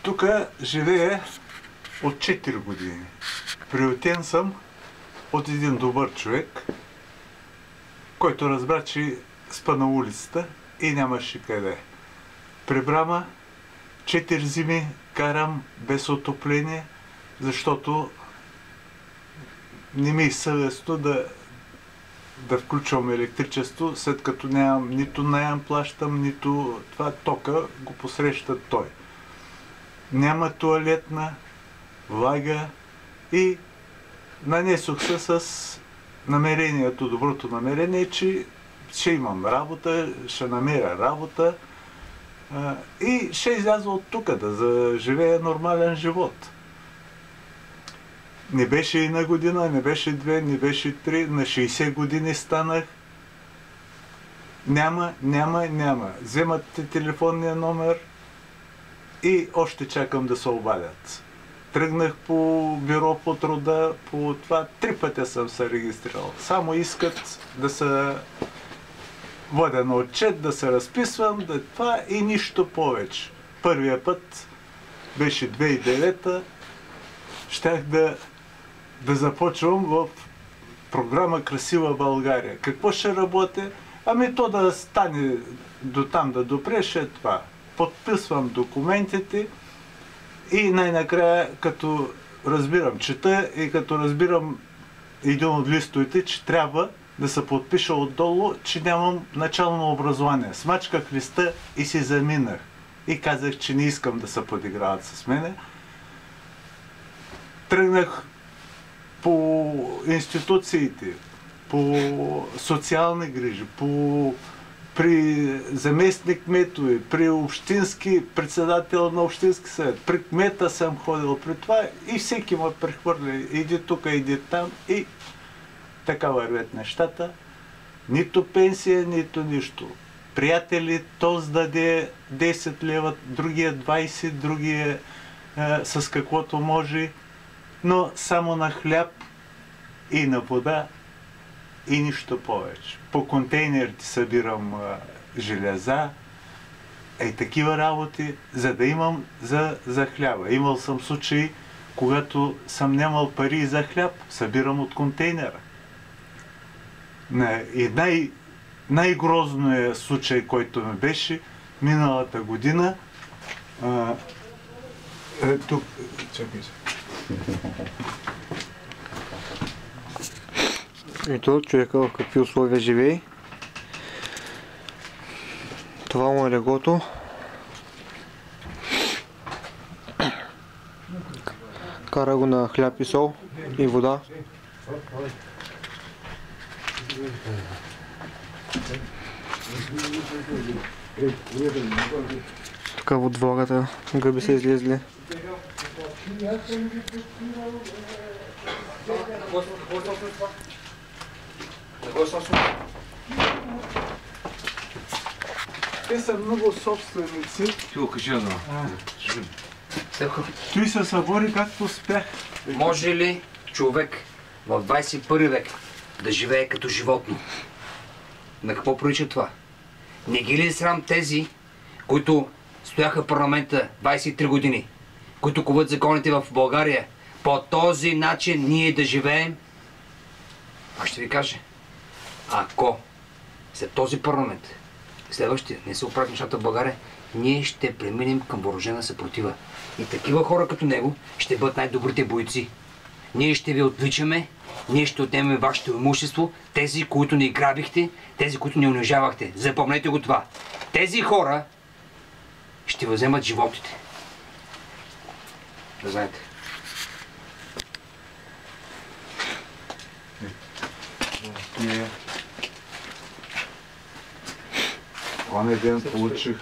Тук живея от 4 години. Приютен съм от един добър човек, който разбра, че спа на улицата и нямаше къде. Прибрама 4 зими карам без отопление, защото не ми е съвестно да включвам електричество, след като нямам нито наем плащам, нито това тока го посреща той. Няма тоалетна, влага и нанесох се с намерението, доброто намерение, че ще имам работа, ще намеря работа и ще изляза от тук да заживея нормален живот. Не беше една година, не беше 2, не беше 3, на 60 години станах. Няма. Вземате телефонния номер и още чакам да се обадят. Тръгнах по бюро по труда, по това 3 пъти съм се регистрирал. Само искат да се водя на отчет, да се разписвам, да това и нищо повече. Първия път беше 2009-та, щях да започвам в програма Красива България. Какво ще работя? Ами то да стане до там, да допреше това. Подписвам документите и най-накрая, като разбирам, чета и като разбирам един от листовете, че трябва да се подпиша отдолу, че нямам начално образование. Смачках листа и си заминах. И казах, че не искам да се подиграват с мене. Тръгнах по институциите, по социални грижи, при заместник кметове, при общински председател на общински съвет, при кмета съм ходил, при това и всеки ме прехвърля, иди тук, иди там и така вървят нещата. Нито пенсия, нито нищо. Приятели, този даде 10 лева, другия 20, другия с каквото може, но само на хляб и на вода и нищо повече. По контейнерите събирам железа, такива работи, за да имам за хляба. Имал съм случаи, когато съм нямал пари за хляб, събирам от контейнера. И най-грозният случай, който ми беше миналата година, тук, чакай се. Ето човека в какви условия живее. Това му е леглото. Кара го на хляб и сол и вода. Така от влагата гъби са излезли. Те са много собственици. Ти го кажи едно. Той се събори както успях. Може ли човек в 21 век да живее като животно? На какво прилича това? Не ги ли срам тези, които стояха в парламента 23 години, които коват законите в България? По този начин ние да живеем? Аз ще ви кажа, ако след този парламент, следващия, не се оправят нещата в България, ние ще преминем към въоръжена съпротива. И такива хора като него ще бъдат най-добрите бойци. Ние ще ви отвличаме, ние ще отнемем вашето имущество, тези, които ни грабихте, тези, които ни унижавахте. Запомнете го това. Тези хора ще вземат животите. Да знаете. Онен ден получих